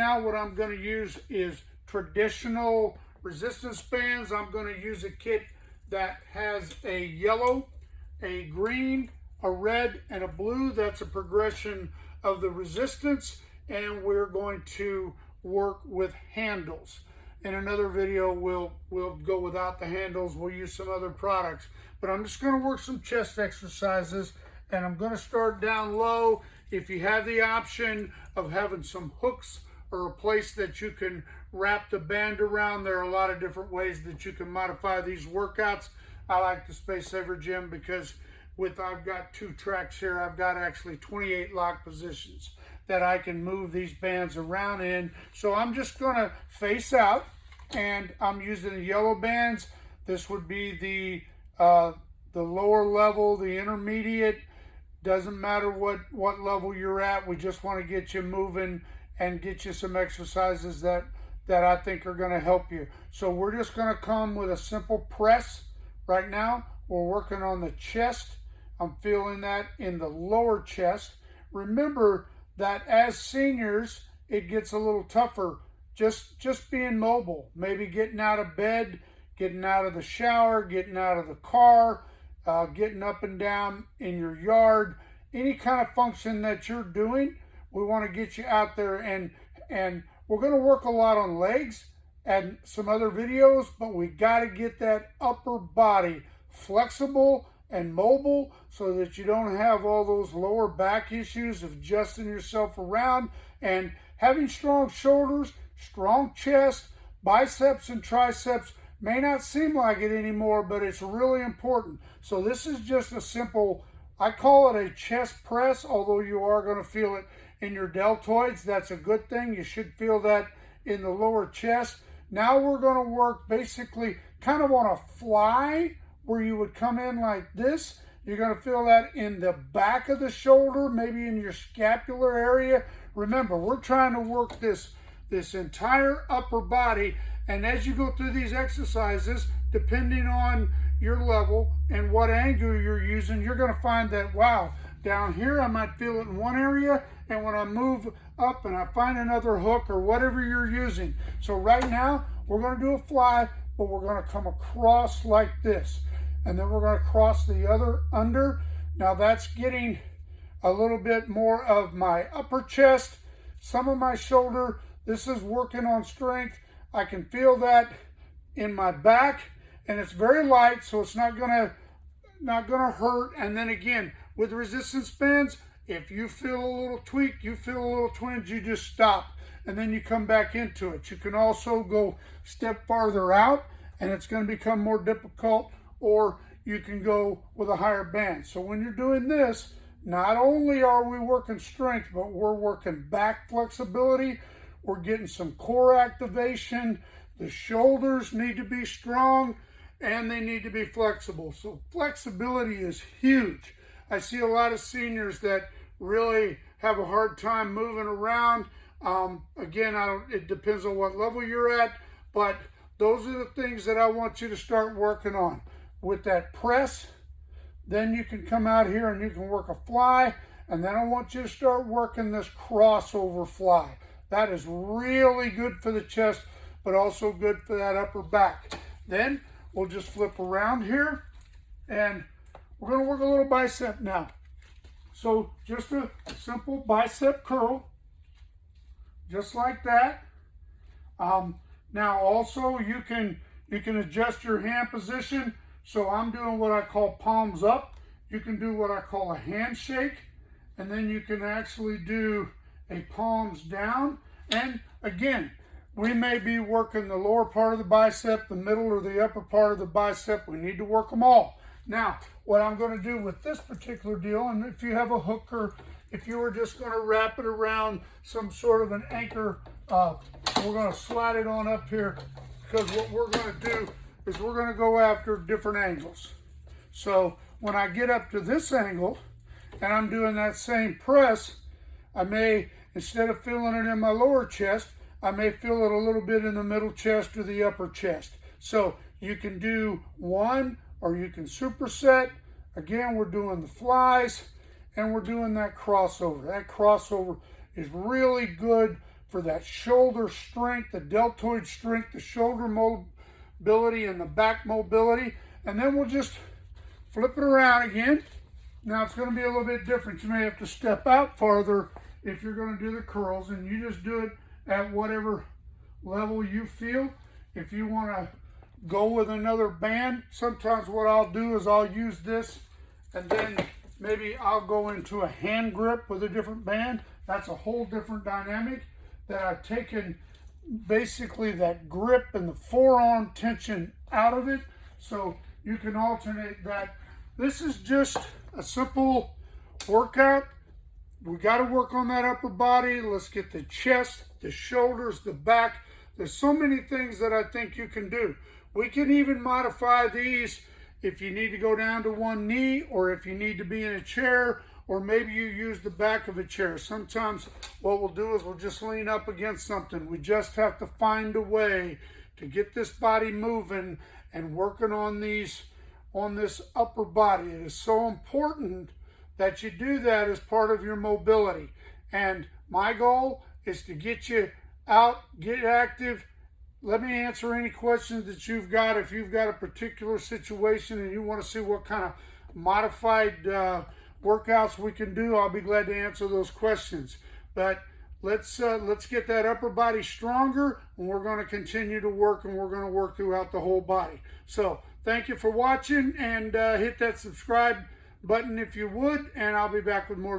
now what I'm going to use is traditional resistance bands. I'm going to use a kit that has a yellow, a green, a red, and a blue. That's a progression of the resistance, and we're going to work with handles. In another video, we'll go without the handles. We'll use some other products. But I'm just going to work some chest exercises, and I'm going to start down low. If you have the option of having some hooks or a place that you can wrap the band around, there are a lot of different ways that you can modify these workouts. I like the Space Saver Gym because I've got 2 tracks here. I've got actually 28 lock positions that I can move these bands around in. So I'm just gonna face out, and I'm using the yellow bands. This would be the lower level, the intermediate. Doesn't matter what level you're at. We just want to get you moving and get you some exercises that I think are going to help you. So we're just going to come with a simple press. Right now we're working on the chest. I'm feeling that in the lower chest. Remember that as seniors, it gets a little tougher just being mobile, maybe getting out of bed, getting out of the shower, getting out of the car, getting up and down in your yard, any kind of function that you're doing. We want to get you out there, and we're going to work a lot on legs and some other videos, but we got to get that upper body flexible and mobile so that you don't have all those lower back issues of adjusting yourself around. And having strong shoulders, strong chest, biceps and triceps may not seem like it anymore, but it's really important. So this is just a simple, I call it a chest press, although you are going to feel it in your deltoids. That's a good thing. You should feel that in the lower chest. Now we're going to work basically kind of on a fly, where you would come in like this. You're going to feel that in the back of the shoulder, maybe in your scapular area. Remember, we're trying to work this entire upper body, and as you go through these exercises, depending on your level and what angle you're using, you're going to find that, wow, down here I might feel it in one area, and when I move up and I find another hook or whatever you're using. So right now we're going to do a fly, but we're going to come across like this, and then we're going to cross the other under. Now that's getting a little bit more of my upper chest, some of my shoulder. This is working on strength. I can feel that in my back, and it's very light, so it's not gonna hurt. And then again, with resistance bands, if you feel a little tweak, you feel a little twinge, you just stop, and then you come back into it. You can also go step farther out, and it's going to become more difficult, or you can go with a higher band. So when you're doing this, not only are we working strength, but we're working back flexibility. We're getting some core activation. The shoulders need to be strong, and they need to be flexible. So flexibility is huge. I see a lot of seniors that really have a hard time moving around. Again, it depends on what level you're at, but those are the things that I want you to start working on. With that press, then you can come out here and you can work a fly, and then I want you to start working this crossover fly. That is really good for the chest, but also good for that upper back. Then we'll just flip around here, and we're going to work a little bicep now. So just a simple bicep curl, just like that. Now also you can adjust your hand position. So I'm doing what I call palms up. You can do what I call a handshake, and then you can actually do a palms down. And again, we may be working the lower part of the bicep, the middle or the upper part of the bicep. We need to work them all. Now, what I'm going to do with this particular deal, and if you have a hook, or if you were just going to wrap it around some sort of an anchor, we're going to slide it on up here, because what we're going to do is we're going to go after different angles. So when I get up to this angle and I'm doing that same press, I may, instead of feeling it in my lower chest, I may feel it a little bit in the middle chest or the upper chest. So you can do one, or you can superset. Again, we're doing the flies, and we're doing that crossover. That crossover is really good for that shoulder strength, the deltoid strength, the shoulder mobility, and the back mobility. And then we'll just flip it around again. Now it's going to be a little bit different. You may have to step out farther if you're going to do the curls, and you just do it at whatever level you feel. If you want to go with another band, sometimes what I'll do is I'll use this, and then maybe I'll go into a hand grip with a different band. That's a whole different dynamic that I've taken basically that grip and the forearm tension out of it, so you can alternate that. This is just a simple workout. We got to work on that upper body. Let's get the chest, the shoulders, the back. There's so many things that I think you can do. We can even modify these if you need to go down to one knee, or if you need to be in a chair, or maybe you use the back of a chair. Sometimes what we'll do is we'll just lean up against something. We just have to find a way to get this body moving and working on this upper body. It is so important that you do that as part of your mobility. And my goal is to get you out, get active. Let me answer any questions that you've got. If you've got a particular situation and you want to see what kind of modified workouts we can do, I'll be glad to answer those questions. But let's get that upper body stronger, and we're going to continue to work, and we're going to work throughout the whole body. So thank you for watching, and hit that subscribe button if you would, and I'll be back with more